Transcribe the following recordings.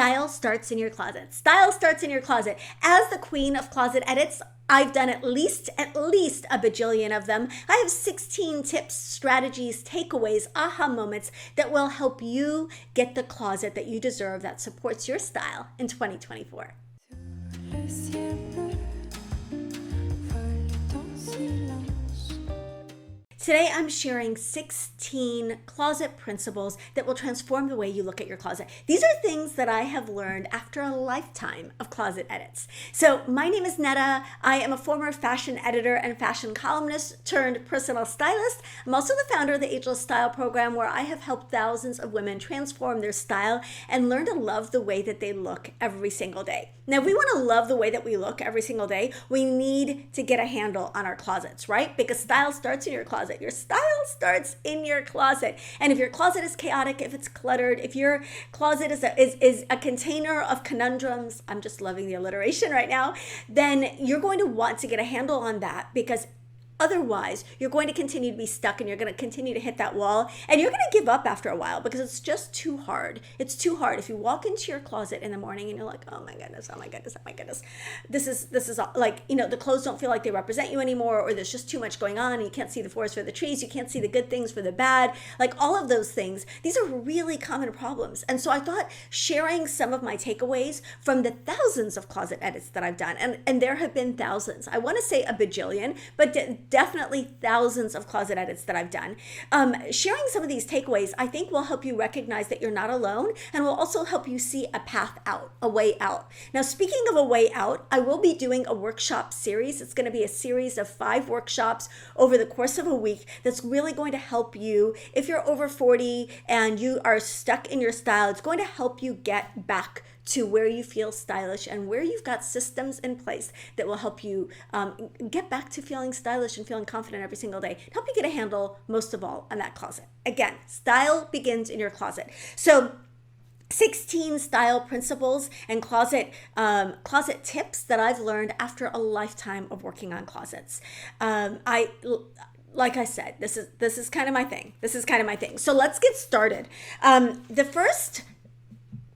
Style starts in your closet. Style starts in your closet. As the queen of closet edits, I've done at least a bajillion of them. I have 16 tips, strategies, takeaways, aha moments that will help you get the closet that you deserve that supports your style in 2024. Today, I'm sharing 16 closet principles that will transform the way you look at your closet. These are things that I have learned after a lifetime of closet edits. So my name is Netta. I am a former fashion editor and fashion columnist turned personal stylist. I'm also the founder of the Ageless Style program, where I have helped thousands of women transform their style and learn to love the way that they look every single day. Now, if we want to love the way that we look every single day, we need to get a handle on our closets, right? Because style starts in your closet. Your style starts in your closet. And if your closet is chaotic, if it's cluttered, if your closet is a container of conundrums, I'm just loving the alliteration right now, then you're going to want to get a handle on that, because otherwise, you're going to continue to be stuck and you're going to continue to hit that wall, and you're going to give up after a while because it's just too hard. It's too hard. If you walk into your closet in the morning and you're like, oh my goodness, this is like, the clothes don't feel like they represent you anymore, or there's just too much going on and you can't see the forest for the trees, you can't see the good things for the bad, like all of those things. These are really common problems. And so I thought sharing some of my takeaways from the thousands of closet edits that I've done, and there have been thousands. I want to say a bajillion, but definitely thousands of closet edits that I've done. Sharing some of these takeaways, I think, will help you recognize that you're not alone, and will also help you see a path out, a way out. Now, speaking of a way out, I will be doing a workshop series. It's going to be a series of 5 workshops over the course of a week that's really going to help you. If you're over 40 and you are stuck in your style, it's going to help you get back to where you feel stylish and where you've got systems in place that will help you get back to feeling stylish and feeling confident every single day. Help you get a handle, most of all, on that closet. Again, style begins in your closet. So 16 style principles and closet tips that I've learned after a lifetime of working on closets. Like I said, this is kind of my thing. So let's get started. The first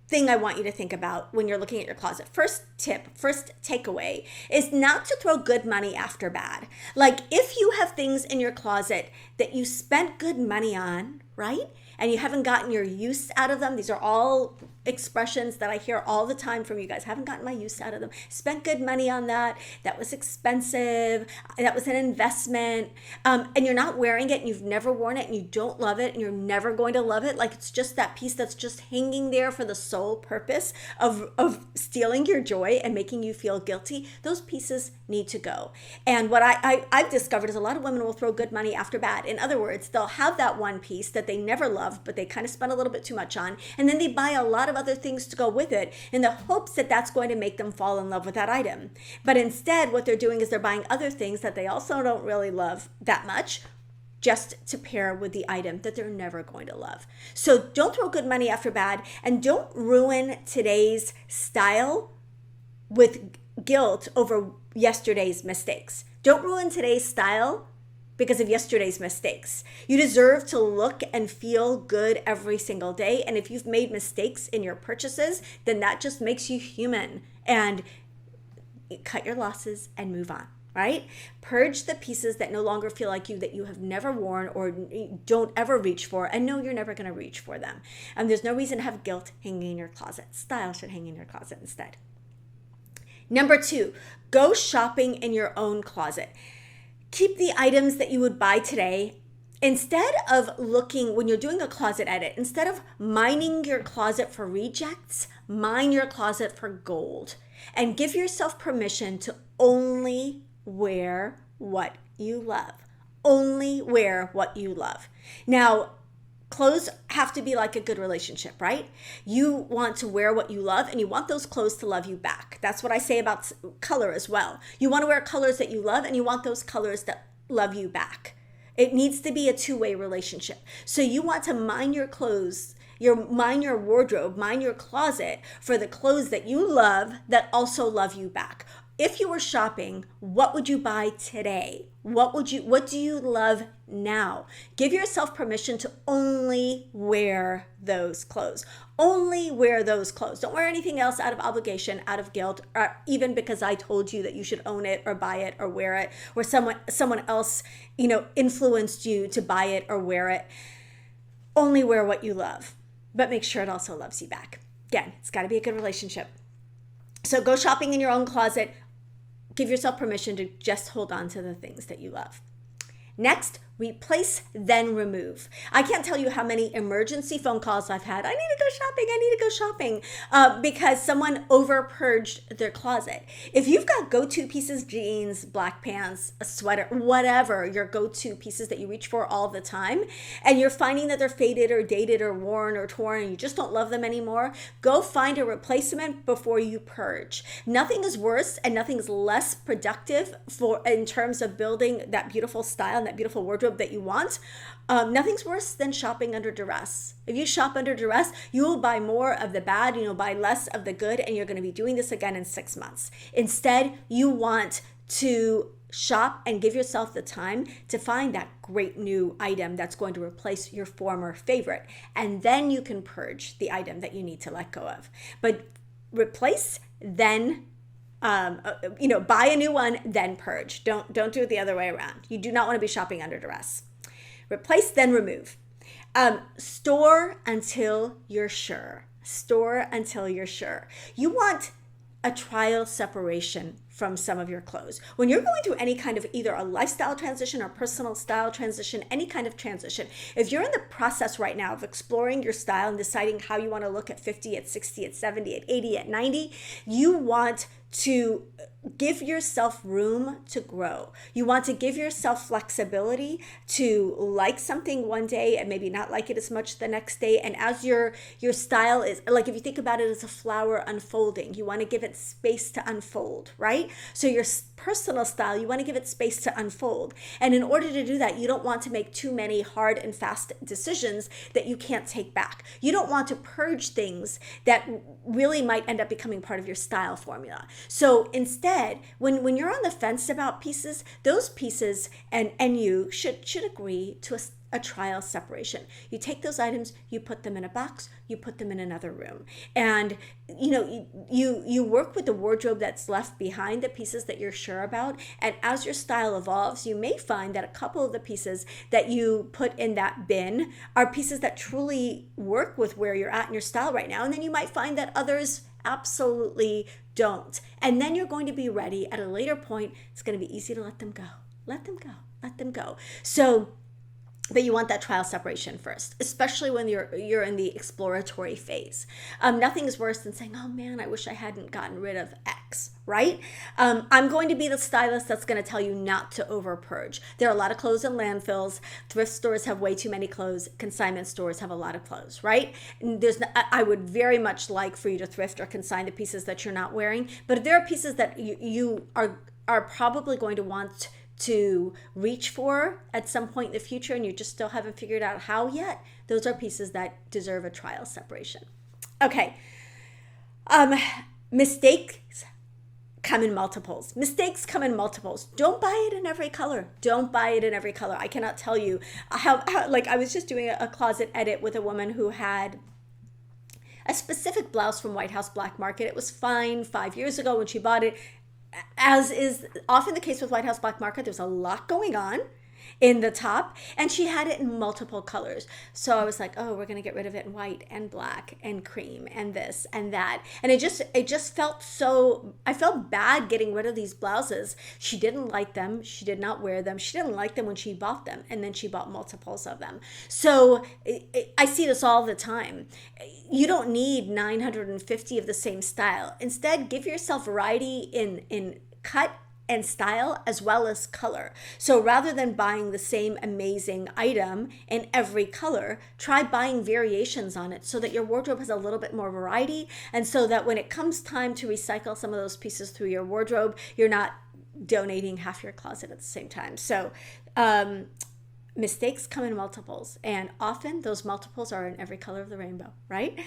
thing I want you to think about when you're looking at your closet, first takeaway, is not to throw good money after bad. Like, if you have things in your closet that you spent good money on, right? And you haven't gotten your use out of them. These are all expressions that I hear all the time from you guys. Haven't gotten my use out of them. Spent good money on that. That was expensive. That was an investment. And you're not wearing it, and you've never worn it, and you don't love it, and you're never going to love it. Like, it's just that piece that's just hanging there for the sole purpose of stealing your joy and making you feel guilty. Those pieces need to go. And what I've discovered is a lot of women will throw good money after bad. In other words, they'll have that one piece that they never loved, but they kind of spent a little bit too much on, and then they buy a lot of other things to go with it in the hopes that that's going to make them fall in love with that item. But instead, what they're doing is they're buying other things that they also don't really love that much, just to pair with the item that they're never going to love. So don't throw good money after bad, and don't ruin today's style with guilt over yesterday's mistakes. Don't ruin today's style because of yesterday's mistakes. You deserve to look and feel good every single day. And if you've made mistakes in your purchases, then that just makes you human. And cut your losses and move on, right? Purge the pieces that no longer feel like you, that you have never worn or don't ever reach for, and know you're never going to reach for them. And there's no reason to have guilt hanging in your closet. Style should hang in your closet instead. Number 2, go shopping in your own closet. Keep the items that you would buy today. Instead of looking, when you're doing a closet edit, instead of mining your closet for rejects, mine your closet for gold. And give yourself permission to only wear what you love. Only wear what you love. Now, clothes have to be like a good relationship, right? You want to wear what you love, and you want those clothes to love you back. That's what I say about color as well. You want to wear colors that you love, and you want those colors that love you back. It needs to be a two-way relationship. So you want to mine your clothes, mine your wardrobe, mine your closet for the clothes that you love that also love you back. if you were shopping, what would you buy today? What do you love now? Give yourself permission to only wear those clothes. Only wear those clothes. Don't wear anything else out of obligation, out of guilt, or even because I told you that you should own it or buy it or wear it, or someone else, influenced you to buy it or wear it. Only wear what you love, but make sure it also loves you back. Again, it's got to be a good relationship. So go shopping in your own closet. Give yourself permission to just hold on to the things that you love. Next, replace, then remove. I can't tell you how many emergency phone calls I've had. I need to go shopping, because someone over purged their closet. If you've got go-to pieces, jeans, black pants, a sweater, whatever, your go-to pieces that you reach for all the time, and you're finding that they're faded or dated or worn or torn and you just don't love them anymore, go find a replacement before you purge. Nothing is worse and nothing is less productive in terms of building that beautiful style and that beautiful wardrobe that you want. Nothing's worse than shopping under duress. If you shop under duress, you will buy more of the bad, you'll buy less of the good, and you're going to be doing this again in 6 months. Instead, you want to shop and give yourself the time to find that great new item that's going to replace your former favorite. And then you can purge the item that you need to let go of. But replace, then buy a new one, then purge. Don't do it the other way around. You do not want to be shopping under duress. Replace, then remove. Store until you're sure. Store until you're sure. You want a trial separation from some of your clothes. When you're going through any kind of either a lifestyle transition or personal style transition, any kind of transition, if you're in the process right now of exploring your style and deciding how you want to look at 50, at 60, at 70, at 80, at 90, you want to give yourself room to grow. You want to give yourself flexibility to like something one day and maybe not like it as much the next day. And as your style is, like if you think about it as a flower unfolding, you want to give it space to unfold, right? So your personal style, you want to give it space to unfold. And in order to do that, you don't want to make too many hard and fast decisions that you can't take back. You don't want to purge things that really might end up becoming part of your style formula. So instead, when you're on the fence about pieces, those pieces and you should agree to a trial separation. You take those items, you put them in a box, you put them in another room. And you work with the wardrobe that's left behind, the pieces that you're sure about. And as your style evolves, you may find that a couple of the pieces that you put in that bin are pieces that truly work with where you're at in your style right now. And then you might find that others absolutely don't. And then you're going to be ready at a later point. It's going to be easy to let them go. Let them go. So, but you want that trial separation first, especially when you're in the exploratory phase. Nothing is worse than saying, oh man, I wish I hadn't gotten rid of X, right? I'm going to be the stylist that's going to tell you not to over purge. There are a lot of clothes in landfills. Thrift stores have way too many clothes. Consignment stores have a lot of clothes, right? And I would very much like for you to thrift or consign the pieces that you're not wearing. But if there are pieces that you are probably going to want to reach for at some point in the future and you just still haven't figured out how yet, those are pieces that deserve a trial separation. Okay. Mistakes come in multiples. Don't buy it in every color. I cannot tell you how like I was just doing a closet edit with a woman who had a specific blouse from White House Black Market. It was fine 5 years ago when she bought it. As is often the case with White House Black Market, there's a lot going on in the top, and she had it in multiple colors. So I was like, oh, we're going to get rid of it in white and black and cream and this and that. And it just felt so, I felt bad getting rid of these blouses. She didn't like them. She did not wear them. She didn't like them when she bought them. And then she bought multiples of them. So I see this all the time. You don't need 950 of the same style. Instead, give yourself variety in cut and style as well as color. So rather than buying the same amazing item in every color, try buying variations on it so that your wardrobe has a little bit more variety, and so that when it comes time to recycle some of those pieces through your wardrobe, you're not donating half your closet at the same time. So mistakes come in multiples, and often those multiples are in every color of the rainbow, right?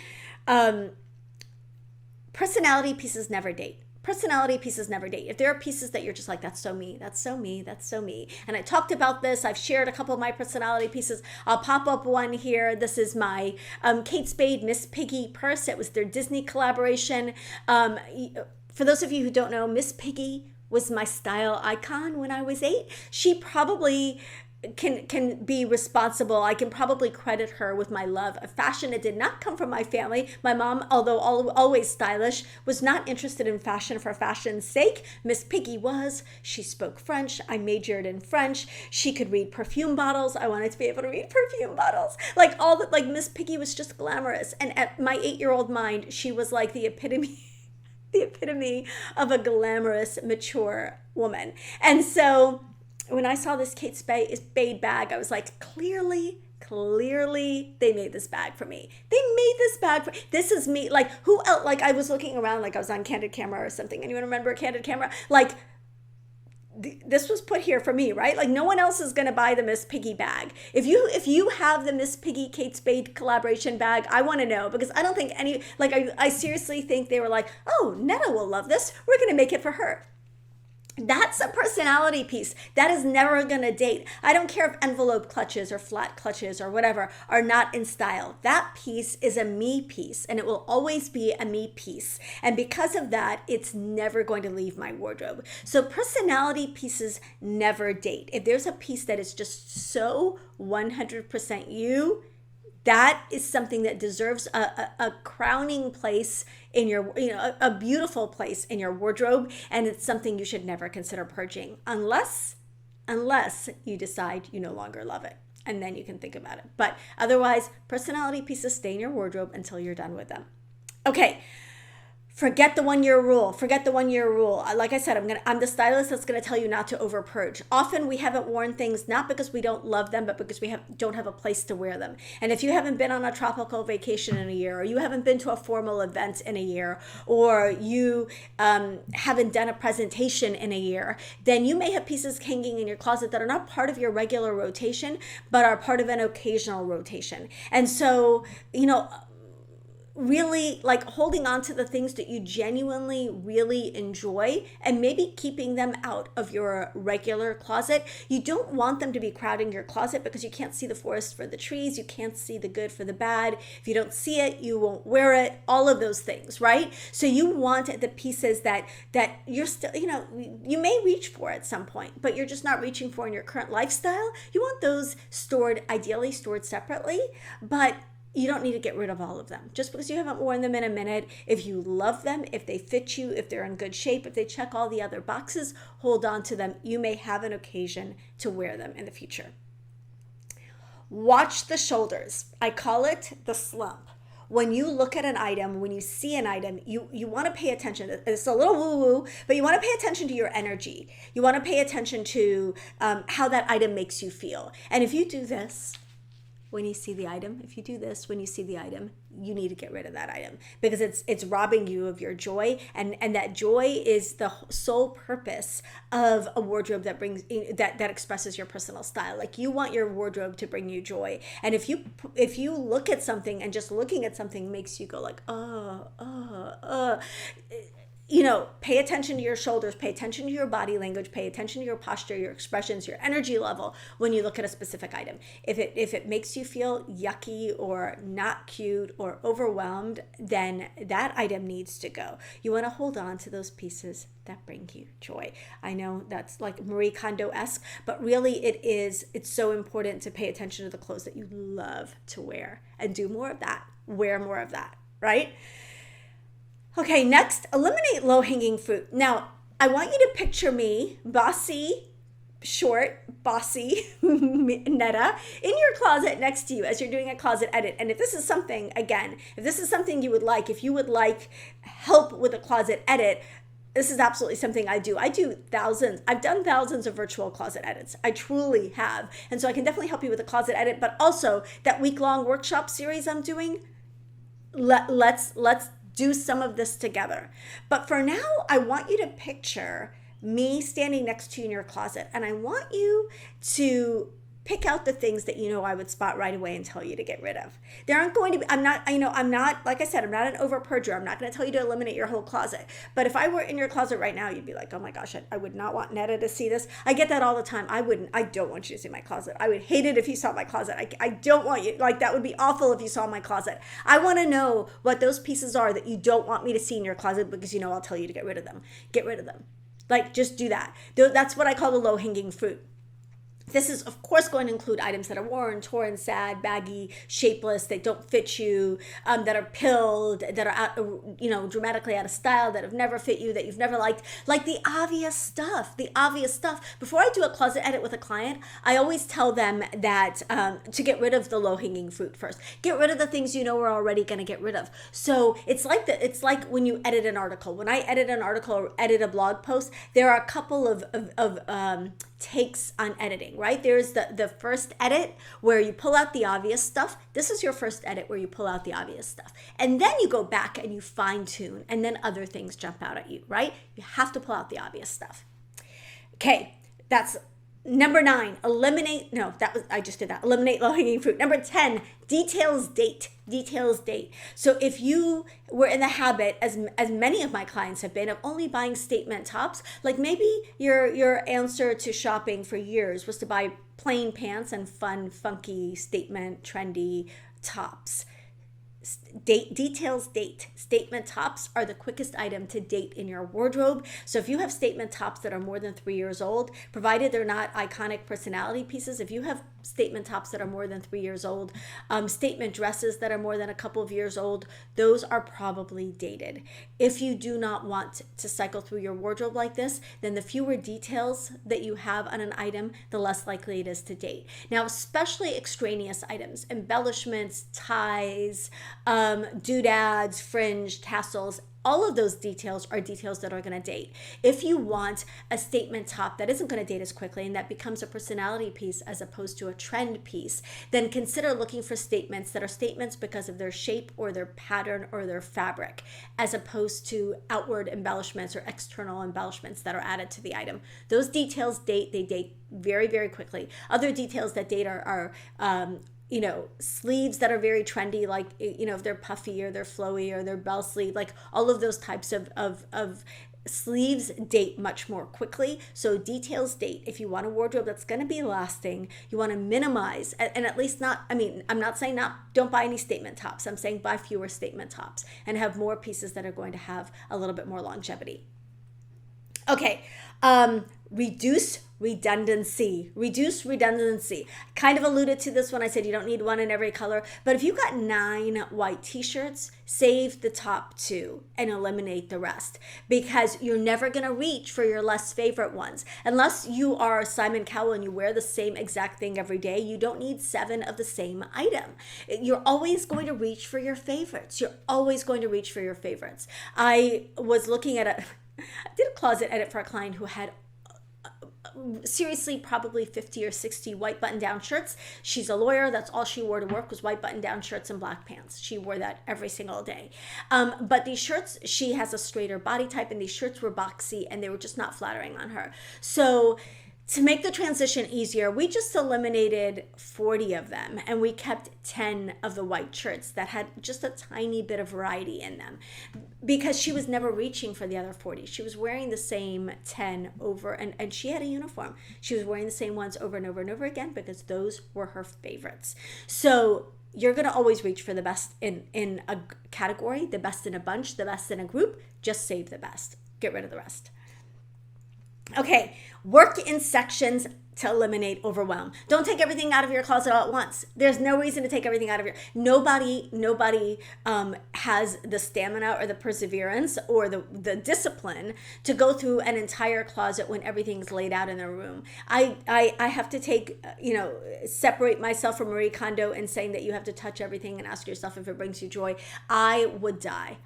Personality pieces never date. personality pieces never date. If there are pieces that you're just like, that's so me, that's so me, that's so me. And I talked about this. I've shared a couple of my personality pieces. I'll pop up one here. This is my Kate Spade Miss Piggy purse. It was their Disney collaboration. For those of you who don't know, Miss Piggy was my style icon when I was 8. She probably can be responsible. I can probably credit her with my love of fashion. It did not come from my family. My mom, although always stylish, was not interested in fashion for fashion's sake. Miss Piggy was. She spoke French. I majored in French. She could read perfume bottles. I wanted to be able to read perfume bottles. Like Miss Piggy was just glamorous. And at my 8-year-old mind, she was like the epitome of a glamorous, mature woman. And so when I saw this Kate Spade bag, I was like, clearly they made this bag for me. They made this bag for, this is me. Like, who else? Like, I was looking around, like I was on Candid Camera or something. Anyone remember Candid Camera? Like, this was put here for me, right? Like, no one else is going to buy the Miss Piggy bag. If you have the Miss Piggy Kate Spade collaboration bag, I want to know, because I don't think I seriously think they were like, oh, Netta will love this. We're going to make it for her. That's a personality piece. That is never going to date. I don't care if envelope clutches or flat clutches or whatever are not in style. That piece is a me piece, and it will always be a me piece. And because of that, it's never going to leave my wardrobe. So personality pieces never date. If there's a piece that is just so 100% you, that is something that deserves a crowning place in your, a beautiful place in your wardrobe. And it's something you should never consider purging unless you decide you no longer love it. And then you can think about it. But otherwise, personality pieces stay in your wardrobe until you're done with them. Okay. Forget the 1-year rule. Forget the 1-year rule. Like I said, I'm the stylist that's going to tell you not to over purge. Often we haven't worn things not because we don't love them, but because we don't have a place to wear them. And if you haven't been on a tropical vacation in a year, or you haven't been to a formal event in a year, or you haven't done a presentation in a year, then you may have pieces hanging in your closet that are not part of your regular rotation, but are part of an occasional rotation. And so, really like holding on to the things that you genuinely really enjoy and maybe keeping them out of your regular closet. You don't want them to be crowding your closet because you can't see the forest for the trees. You can't see the good for the bad. If you don't see it, you won't wear it, all of those things, right? So you want the pieces that you're still, you may reach for at some point, but you're just not reaching for in your current lifestyle. You want those ideally stored separately, but you don't need to get rid of all of them. Just because you haven't worn them in a minute, if you love them, if they fit you, if they're in good shape, if they check all the other boxes, hold on to them. You may have an occasion to wear them in the future. Watch the shoulders. I call it the slump. When you look at an item, when you see an item, you want to pay attention. It's a little woo-woo, but you want to pay attention to your energy. You want to pay attention to how that item makes you feel. And if you do this, when you see the item, if you do this when you see the item, you need to get rid of that item because it's robbing you of your joy, and that joy is the sole purpose of a wardrobe that brings that expresses your personal style. Like, you want your wardrobe to bring you joy, and if you look at something and just looking at something makes you go like pay attention to your shoulders, pay attention to your body language, pay attention to your posture, your expressions, your energy level when you look at a specific item. If it makes you feel yucky or not cute or overwhelmed, then that item needs to go. You want to hold on to those pieces that bring you joy. I know that's like Marie Kondo-esque, but really it's so important to pay attention to the clothes that you love to wear and do more of that, wear more of that, right? Okay, next, eliminate low-hanging fruit. Now, I want you to picture me, bossy Netta, in your closet next to you as you're doing a closet edit. And if this is something you would like, if you would like help with a closet edit, this is absolutely something I do. I've done thousands of virtual closet edits. I truly have. And so I can definitely help you with a closet edit, but also that week-long workshop series I'm doing, let's do some of this together. But for now, I want you to picture me standing next to you in your closet, and I want you to pick out the things that you know I would spot right away and tell you to get rid of. There aren't going to be, I'm not, like I said, I'm not an over purger. I'm not going to tell you to eliminate your whole closet. But if I were in your closet right now, you'd be like, oh my gosh, I would not want Netta to see this. I get that all the time. I don't want you to see my closet. I would hate it if you saw my closet. I don't want you, like that would be awful if you saw my closet. I want to know what those pieces are that you don't want me to see in your closet, because you know I'll tell you to get rid of them. Get rid of them. Like, just do that. That's what I call the low-hanging fruit. This is, of course, going to include items that are worn, torn, sad, baggy, shapeless, that don't fit you, that are pilled, that are out, dramatically out of style, that have never fit you, that you've never liked. Like the obvious stuff. Before I do a closet edit with a client, I always tell them that to get rid of the low-hanging fruit first. Get rid of the things you know we're already going to get rid of. So it's like when you edit an article. When I edit an article or edit a blog post, there are a couple of takes on editing, right? There's the first edit where you pull out the obvious stuff. This is your first edit where you pull out the obvious stuff. And then you go back and you fine tune, and then other things jump out at you, right? You have to pull out the obvious stuff. Okay, that's number 9. Eliminate low-hanging fruit. Number 10, details date. So if you were in the habit, as many of my clients have been, of only buying statement tops, like maybe your answer to shopping for years was to buy plain pants and fun, funky, statement, trendy tops. Statement tops are the quickest item to date in your wardrobe. So if you have statement tops that are more than 3 years old, provided they're not iconic personality pieces, if you have statement tops that are more than 3 years old, statement dresses that are more than a couple of years old, those are probably dated. If you do not want to cycle through your wardrobe like this, then the fewer details that you have on an item, the less likely it is to date. Now, especially extraneous items, embellishments, ties, doodads, fringe, tassels, all of those details are details that are going to date. If you want a statement top that isn't going to date as quickly and that becomes a personality piece as opposed to a trend piece, then consider looking for statements that are statements because of their shape or their pattern or their fabric, as opposed to outward embellishments or external embellishments that are added to the item. Those details date. They date very, very quickly. Other details that date are sleeves that are very trendy, like, if they're puffy or they're flowy or they're bell sleeve, like all of those types of sleeves date much more quickly. So details date. If you want a wardrobe that's going to be lasting, you want to minimize, and at least I'm not saying don't buy any statement tops. I'm saying buy fewer statement tops and have more pieces that are going to have a little bit more longevity. Okay. Reduce redundancy. Kind of alluded to this when I said you don't need one in every color, but if you got 9 white t-shirts, save the top 2 and eliminate the rest, because you're never going to reach for your less favorite ones. Unless you are Simon Cowell and you wear the same exact thing every day, you don't need 7 of the same item. You're always going to reach for your favorites. I was looking at I did a closet edit for a client who had seriously probably 50 or 60 white button-down shirts. She's a lawyer. That's all she wore to work was white button-down shirts and black pants. She wore that every single day. But these shirts, she has a straighter body type, and these shirts were boxy and they were just not flattering on her. So to make the transition easier, we just eliminated 40 of them and we kept 10 of the white shirts that had just a tiny bit of variety in them, because she was never reaching for the other 40. She was wearing the same 10 over, and she had a uniform. She was wearing the same ones over and over and over again because those were her favorites. So you're going to always reach for the best in a category, the best in a bunch, the best in a group. Just save the best. Get rid of the rest. Okay, work in sections to eliminate overwhelm. Don't take everything out of your closet all at once. There's no reason to take everything out of nobody has the stamina or the perseverance or the discipline to go through an entire closet when everything's laid out in their room. I have to separate myself from Marie Kondo in saying that you have to touch everything and ask yourself if it brings you joy. I would die.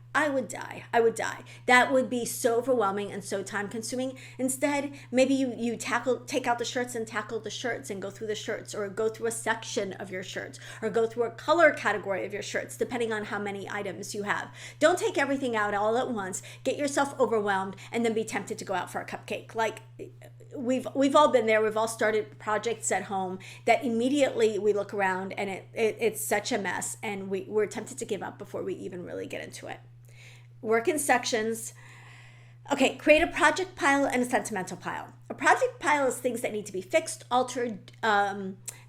That would be so overwhelming and so time consuming. Instead, maybe you take out the shirts and tackle the shirts and go through the shirts, or go through a section of your shirts, or go through a color category of your shirts, depending on how many items you have. Don't take everything out all at once, get yourself overwhelmed, and then be tempted to go out for a cupcake. Like, we've all been there. We've all started projects at home that immediately we look around and it's such a mess, and we're tempted to give up before we even really get into it. Work in sections. Okay, create a project pile and a sentimental pile. A project pile is things that need to be fixed, altered.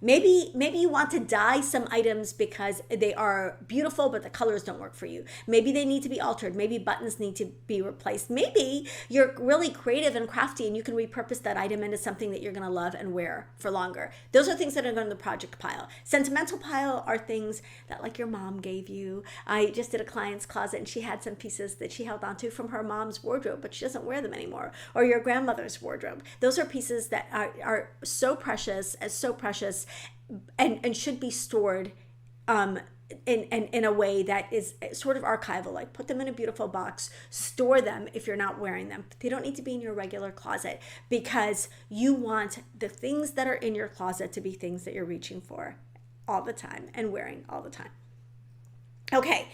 Maybe you want to dye some items because they are beautiful, but the colors don't work for you. Maybe they need to be altered. Maybe buttons need to be replaced. Maybe you're really creative and crafty and you can repurpose that item into something that you're going to love and wear for longer. Those are things that are going to the project pile. Sentimental pile are things that, like, your mom gave you. I just did a client's closet and she had some pieces that she held onto from her mom's wardrobe, but she doesn't wear them anymore. Or your grandmother's wardrobe. Those are pieces that are so precious, and should be stored in a way that is sort of archival. Like, put them in a beautiful box, store them if you're not wearing them. They don't need to be in your regular closet, because you want the things that are in your closet to be things that you're reaching for all the time and wearing all the time. Okay,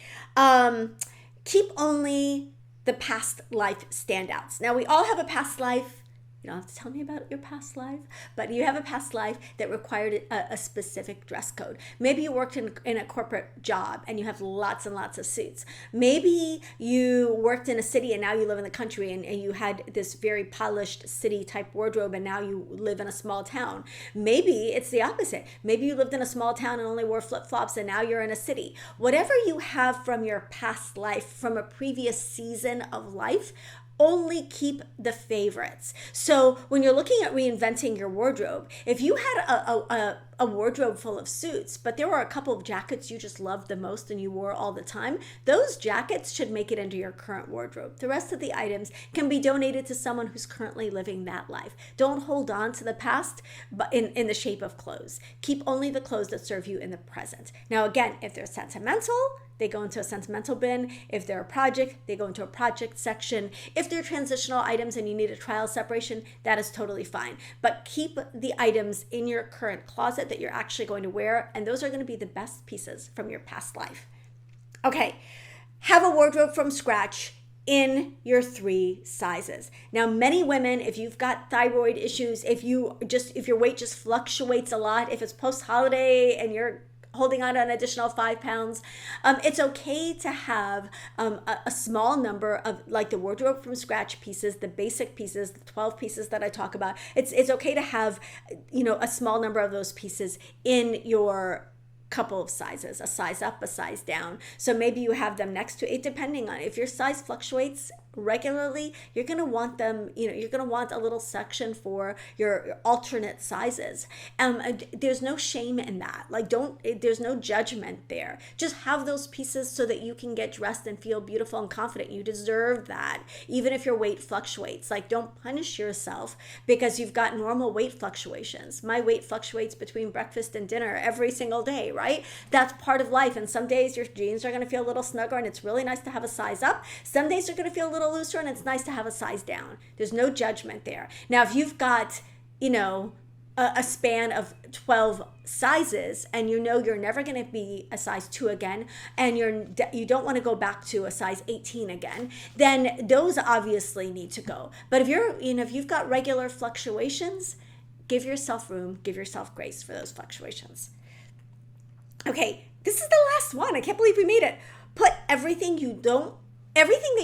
keep only the past life standouts. Now, we all have a past life. You don't have to tell me about your past life, but you have a past life that required a specific dress code. Maybe you worked in a corporate job and you have lots and lots of suits. Maybe you worked in a city and now you live in the country, and you had this very polished city type wardrobe, and now you live in a small town. Maybe it's the opposite. Maybe you lived in a small town and only wore flip-flops, and now you're in a city. Whatever you have from your past life, from a previous season of life, only keep the favorites. So when you're looking at reinventing your wardrobe, if you had a wardrobe full of suits, but there were a couple of jackets you just loved the most and you wore all the time, those jackets should make it into your current wardrobe. The rest of the items can be donated to someone who's currently living that life. Don't hold on to the past, but in the shape of clothes. Keep only the clothes that serve you in the present. Now, again, if they're sentimental, they go into a sentimental bin. If they're a project, they go into a project section. If they're transitional items and you need a trial separation, that is totally fine. But keep the items in your current closet that you're actually going to wear, and those are going to be the best pieces from your past life. Okay, have a wardrobe from scratch in your 3 sizes. Now, many women, if you've got thyroid issues, if your weight just fluctuates a lot, if it's post-holiday and you're holding on to an additional 5 pounds, it's okay to have a small number of, like, the wardrobe from scratch pieces, the basic pieces, the 12 pieces that I talk about. It's okay to have, a small number of those pieces in your couple of sizes, a size up, a size down. So maybe you have them next to it, depending on if your size fluctuates regularly, you're going to want them, you're going to want a little section for your alternate sizes. There's no shame in that. Like, there's no judgment there. Just have those pieces so that you can get dressed and feel beautiful and confident. You deserve that, even if your weight fluctuates. Like, don't punish yourself because you've got normal weight fluctuations. My weight fluctuates between breakfast and dinner every single day, right? That's part of life. And some days your jeans are going to feel a little snugger and it's really nice to have a size up. Some days they're going to feel a little looser and it's nice to have a size down. There's no judgment there. Now, if you've got, a span of 12 sizes and you're never going to be a size 2 again, and you don't want to go back to a size 18 again, then those obviously need to go. But if you've got regular fluctuations, give yourself room, give yourself grace for those fluctuations. Okay, this is the last one. I can't believe we made it. Put everything that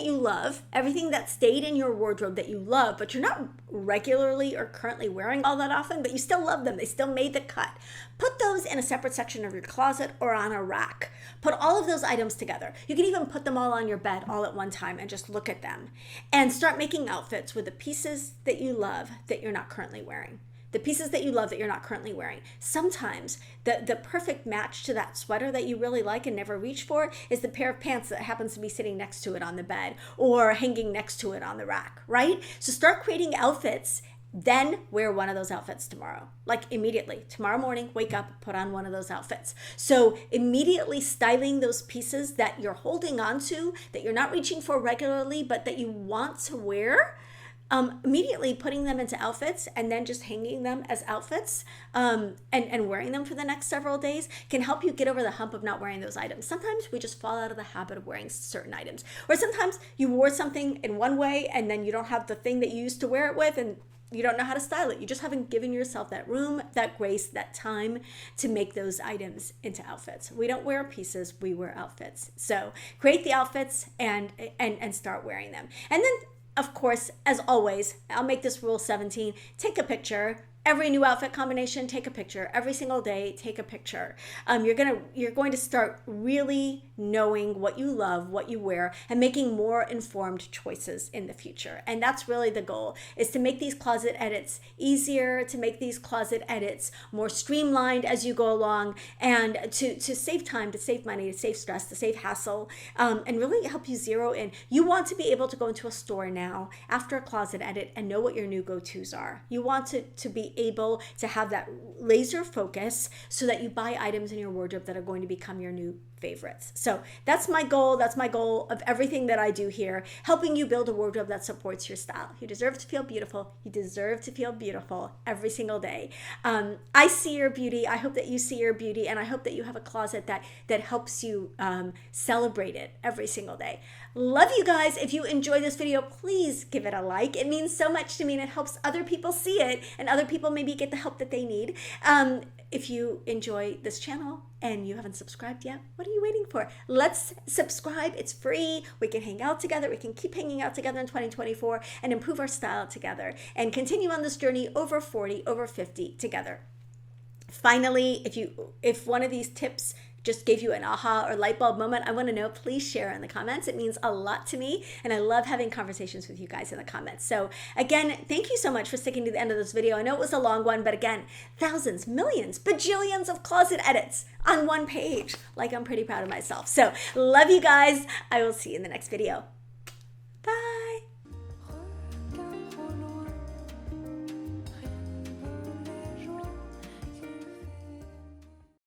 you love, everything that stayed in your wardrobe that you love, but you're not regularly or currently wearing all that often, but you still love them. They still made the cut. Put those in a separate section of your closet or on a rack. Put all of those items together. You can even put them all on your bed all at one time and just look at them. And start making outfits with the pieces that you love that you're not currently wearing. The pieces that you love that you're not currently wearing. Sometimes the perfect match to that sweater that you really like and never reach for is the pair of pants that happens to be sitting next to it on the bed or hanging next to it on the rack, right? So start creating outfits, then wear one of those outfits tomorrow. Like, immediately. Tomorrow morning, wake up, put on one of those outfits. So immediately styling those pieces that you're holding on to, that you're not reaching for regularly, but that you want to wear, immediately putting them into outfits and then just hanging them as outfits, and wearing them for the next several days can help you get over the hump of not wearing those items. Sometimes we just fall out of the habit of wearing certain items, or sometimes you wore something in one way and then you don't have the thing that you used to wear it with, and you don't know how to style it. You just haven't given yourself that room, that grace, that time to make those items into outfits. We don't wear pieces, we wear outfits. So create the outfits and start wearing them. And then, of course, as always, I'll make this rule 17. Take a picture. Every new outfit combination, take a picture. Every single day, take a picture. You're going to start really knowing what you love, what you wear, and making more informed choices in the future. And that's really the goal, is to make these closet edits easier, to make these closet edits more streamlined as you go along, and to save time, to save money, to save stress, to save hassle, and really help you zero in. You want to be able to go into a store now after a closet edit and know what your new go-tos are. You want to be able to have that laser focus so that you buy items in your wardrobe that are going to become your new favorites. So that's my goal. That's my goal of everything that I do here, helping you build a wardrobe that supports your style. You deserve to feel beautiful. You deserve to feel beautiful every single day. I see your beauty. I hope that you see your beauty, and I hope that you have a closet that helps you celebrate it every single day. Love you guys. If you enjoy this video, please give it a like. It means so much to me, and it helps other people see it, and other people maybe get the help that they need. If you enjoy this channel and you haven't subscribed yet, what are you waiting for? Let's subscribe. It's free. We can hang out together. We can keep hanging out together in 2024 and improve our style together and continue on this journey over 40, over 50 together. Finally, if one of these tips just gave you an aha or light bulb moment, I want to know, please share in the comments. It means a lot to me, and I love having conversations with you guys in the comments. So again, thank you so much for sticking to the end of this video. I know it was a long one, but again, thousands, millions, bajillions of closet edits on one page. Like, I'm pretty proud of myself. So love you guys. I will see you in the next video.